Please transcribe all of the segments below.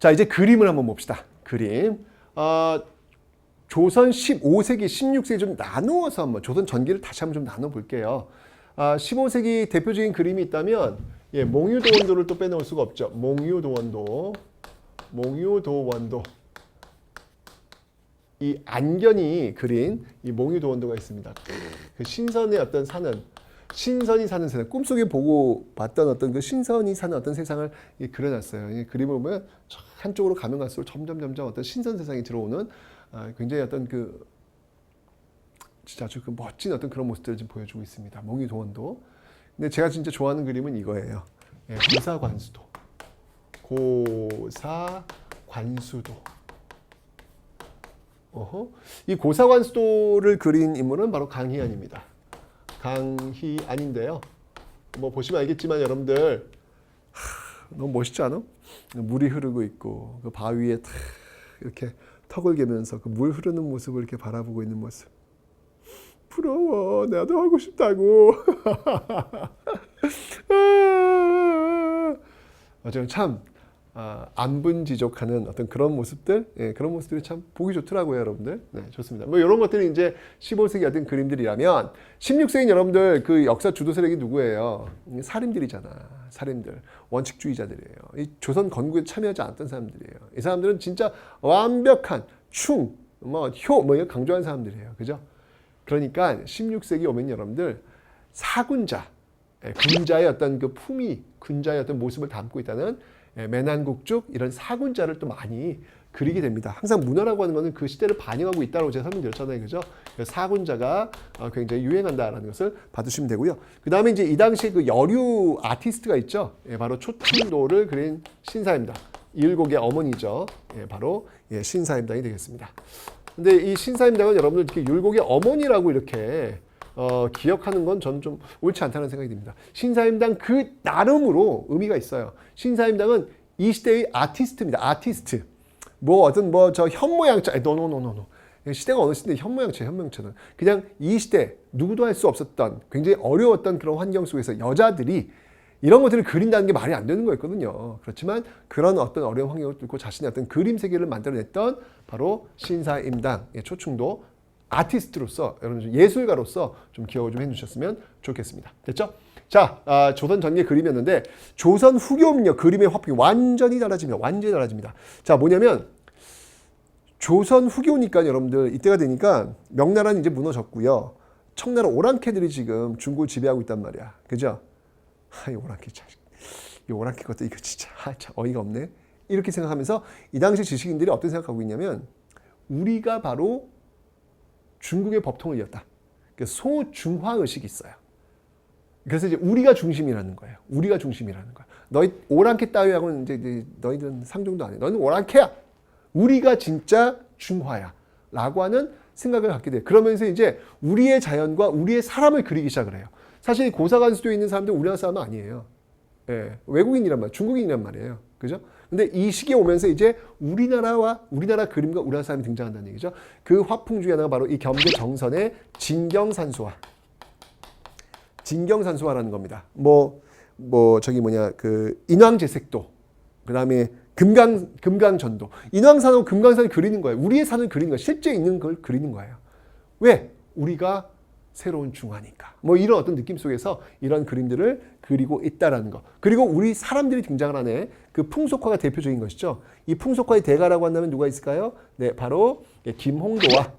자, 이제 그림을 한번 봅시다. 그림. 조선 15세기, 16세기 좀 나누어서 한번 조선 전기를 다시 한번 좀 나눠볼게요. 15세기 대표적인 그림이 있다면 몽유도원도를 또 빼놓을 수가 없죠. 몽유도원도. 이 안견이 그린 이 몽유도원도가 있습니다. 그 신선의 어떤 사는 신선이 사는 세상, 꿈속에 보고 봤던 어떤 그 신선이 사는 어떤 세상을 그려놨어요. 이 그림을 보면 한쪽으로 가면 갈수록 점점 어떤 신선 세상이 들어오는 굉장히 어떤 그 진짜 아주 그 멋진 어떤 그런 모습들을 지금 보여주고 있습니다. 몽유도원도. 근데 제가 진짜 좋아하는 그림은 이거예요. 고사관수도. 이 고사관수도를 그린 인물은 바로 강희안입니다. 강희안인데요. 뭐 보시면 알겠지만 여러분들 너무 멋있지 않아? 물이 흐르고 있고 그 바위에 탁 이렇게 턱을 개면서 그 물 흐르는 모습을 이렇게 바라보고 있는 모습. 부러워. 나도 하고 싶다고. 참 안분지족하는 어떤 그런 모습들, 그런 모습들이 참 보기 좋더라고요, 여러분들. 네, 좋습니다. 뭐 이런 것들이 이제 15세기 어떤 그림들이라면 16세기 여러분들 그 역사 주도 세력이 누구예요? 사림들이잖아. 사림들, 원칙주의자들이에요. 이 조선 건국에 참여하지 않았던 사람들이에요. 이 사람들은 진짜 완벽한 충, 효, 이거 강조한 사람들이에요, 그죠? 그러니까 16세기 오면 여러분들 사군자, 군자의 어떤 그 품위, 군자의 어떤 모습을 담고 있다는 매난국죽 이런 사군자를 또 많이 그리게 됩니다. 항상 문화라고 하는 것은 그 시대를 반영하고 있다고 제가 설명드렸잖아요, 그죠? 사군자가 굉장히 유행한다라는 것을 봐두시면 되고요. 그 다음에 이제 이 당시에 그 여류 아티스트가 있죠. 바로 초충도를 그린 신사입니다. 일곡의 어머니죠. 바로 신사임당이 되겠습니다. 근데 이 신사임당은 여러분들 이렇게 율곡의 어머니라고 이렇게 기억하는 건 저는 좀 옳지 않다는 생각이 듭니다. 신사임당 그 나름으로 의미가 있어요. 신사임당은 이 시대의 아티스트입니다. 아티스트. 저 현모양처. 노. 시대가 어느 시대인데 현모양처는. 그냥 이 시대 누구도 할 수 없었던 굉장히 어려웠던 그런 환경 속에서 여자들이 이런 것들을 그린다는 게 말이 안 되는 거였거든요. 그렇지만 그런 어떤 어려운 환경을 뚫고 자신의 어떤 그림 세계를 만들어냈던 바로 신사임당 초충도 아티스트로서 여러분 예술가로서 좀 기억을 좀 해주셨으면 좋겠습니다. 됐죠? 자, 조선 전기의 그림이었는데 조선 후기오면요 그림의 화풍이 완전히 달라집니다. 자, 뭐냐면 조선 후기오니까 여러분들 이때가 되니까 명나라는 이제 무너졌고요. 청나라 오랑캐들이 지금 중국을 지배하고 있단 말이야. 그죠? 이 오랑캐 자식. 이 오랑캐 것도 이거 진짜 참 어이가 없네. 이렇게 생각하면서 이 당시 지식인들이 어떤 생각하고 있냐면 우리가 바로 중국의 법통을 이었다. 소중화 의식이 있어요. 그래서 이제 우리가 중심이라는 거예요. 너희 오랑캐 따위하고는 이제 너희들은 상종도 안 해. 너희는 오랑캐야. 우리가 진짜 중화야. 라고 하는 생각을 갖게 돼요. 그러면서 이제 우리의 자연과 우리의 사람을 그리기 시작을 해요. 사실 고사관수도에 있는 사람들은 우리나라 사람은 아니에요. 외국인이란 말이에요. 중국인이란 말이에요. 그죠? 근데 이 시기에 오면서 이제 우리나라 그림과 우리나라 사람이 등장한다는 얘기죠. 그 화풍 중에 하나가 바로 이 겸재 정선의 진경산수화라는 겁니다. 그 인왕제색도, 그 다음에 금강전도. 인왕산하고 금강산을 그리는 거예요. 우리의 산을 그리는 거예요. 실제 있는 걸 그리는 거예요. 왜? 우리가 새로운 중화니까. 이런 어떤 느낌 속에서 이런 그림들을 그리고 있다라는 거. 그리고 우리 사람들이 등장을 하네. 그 풍속화가 대표적인 것이죠. 이 풍속화의 대가라고 한다면 누가 있을까요? 네, 바로 김홍도와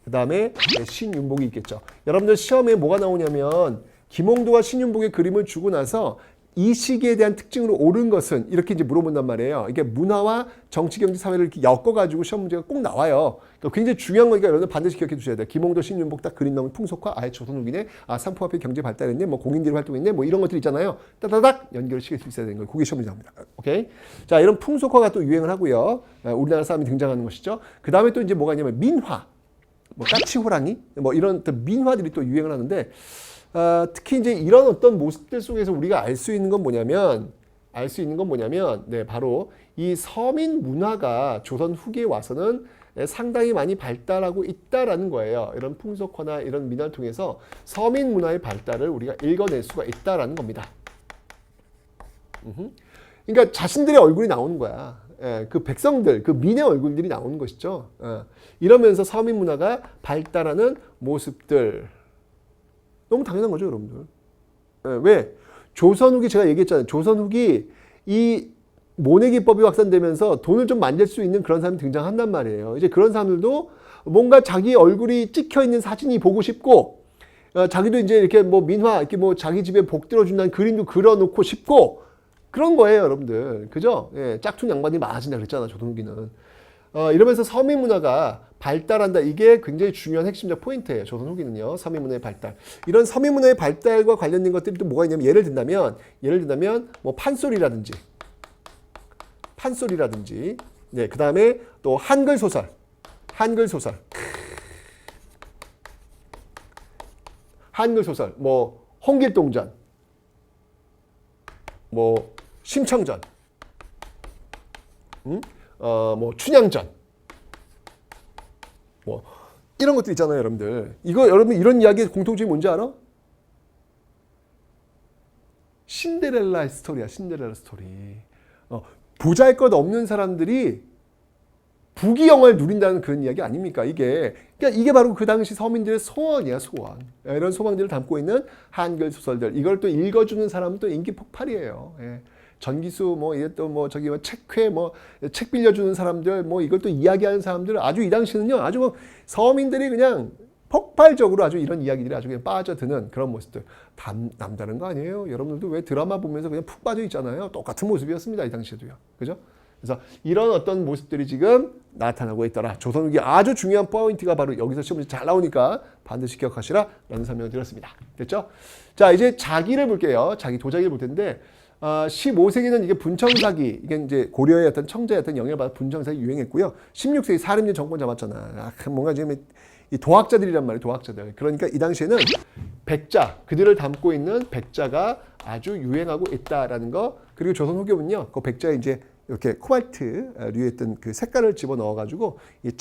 그 다음에 신윤복이 있겠죠. 여러분들 시험에 뭐가 나오냐면 김홍도와 신윤복의 그림을 주고 나서 이 시기에 대한 특징으로 옳은 것은 이렇게 이제 물어본단 말이에요. 이게 문화와 정치, 경제, 사회를 이렇게 엮어가지고 시험 문제가 꼭 나와요. 그러니까 굉장히 중요한 거니까 여러분 반드시 기억해 두셔야 돼요. 김홍도, 신윤복 딱 그림 나오면 풍속화, 조선 후기네, 상품화폐 경제 발달했네, 공인들이 활동했네, 이런 것들 있잖아요. 따다닥 연결을 시킬 수 있어야 되는 거예요. 그게 시험 문제 나옵니다. 오케이? 자, 이런 풍속화가 또 유행을 하고요. 우리나라 사람이 등장하는 것이죠. 그 다음에 또 이제 뭐가 있냐면 민화, 까치호랑이, 이런 또 민화들이 또 유행을 하는데. 특히 이제 이런 어떤 모습들 속에서 우리가 알 수 있는 건 뭐냐면, 네, 바로 이 서민 문화가 조선 후기에 와서는 상당히 많이 발달하고 있다라는 거예요. 이런 풍속화나 이런 민화를 통해서 서민 문화의 발달을 우리가 읽어낼 수가 있다라는 겁니다. 그러니까 자신들의 얼굴이 나오는 거야. 예, 그 백성들, 그 민의 얼굴들이 나오는 것이죠. 이러면서 서민 문화가 발달하는 모습들. 너무 당연한 거죠, 여러분들. 왜? 조선 후기 제가 얘기했잖아요. 조선 후기 이 모내기법이 확산되면서 돈을 좀 만질 수 있는 그런 사람이 등장한단 말이에요. 이제 그런 사람들도 뭔가 자기 얼굴이 찍혀 있는 사진이 보고 싶고, 자기도 이제 이렇게 뭐 민화, 이렇게 뭐 자기 집에 복 들어준다는 그림도 그려놓고 싶고, 그런 거예요, 여러분들. 그죠? 예, 짝퉁 양반이 많아진다 그랬잖아, 조선 후기는. 이러면서 서민 문화가 발달한다. 이게 굉장히 중요한 핵심적 포인트예요. 조선 후기는요. 서민 문화의 발달. 이런 서민 문화의 발달과 관련된 것들이 또 뭐가 있냐면 예를 든다면 뭐 판소리라든지 네, 그다음에 또 한글 소설. 한글 소설. 뭐 홍길동전. 뭐 심청전. 뭐 춘향전. 뭐 이런 것들 있잖아요, 여러분들. 이거 여러분 이런 이야기의 공통점이 뭔지 알아? 신데렐라 스토리야, 신데렐라 스토리. 보잘것 없는 사람들이 부귀영화를 누린다는 그런 이야기 아닙니까? 그러니까 이게 바로 그 당시 서민들의 소원이야, 소원. 이런 소망들을 담고 있는 한글 소설들. 이걸 또 읽어주는 사람은 또 인기 폭발이에요. 예. 전기수 뭐 이게 또 뭐 저기 뭐 책회 뭐 책 빌려주는 사람들 뭐 이걸 또 이야기하는 사람들 아주 이 당시는요 아주 뭐 서민들이 그냥 폭발적으로 아주 이런 이야기들이 아주 그냥 빠져드는 그런 모습들. 남다른 거 아니에요? 여러분들도 왜 드라마 보면서 그냥 푹 빠져 있잖아요. 똑같은 모습이었습니다, 이 당시에도요. 그죠? 그래서 이런 어떤 모습들이 지금 나타나고 있더라. 조선 후기 아주 중요한 포인트가 바로 여기서 시험에 잘 나오니까 반드시 기억하시라 라는 설명을 드렸습니다. 됐죠? 자, 이제 자기를 볼게요. 자기 도자기를 볼 텐데 15세기는 이게 분청사기, 이게 이제 고려의 어떤 청자의 어떤 영향을 받아 분청사기 유행했고요. 16세기 사림리 정권 잡았잖아. 뭔가 지금 이 도학자들이란 말이에요, 도학자들. 그러니까 이 당시에는 백자, 그들을 담고 있는 백자가 아주 유행하고 있다라는 거. 그리고 조선 후기는요, 그 백자에 이제 이렇게 코발트류의 어떤 그 색깔을 집어 넣어가지고 이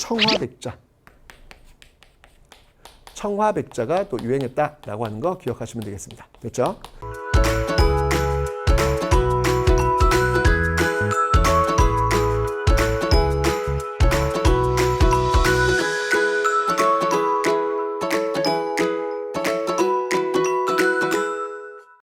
청화백자가 또 유행했다라고 하는 거 기억하시면 되겠습니다. 됐죠?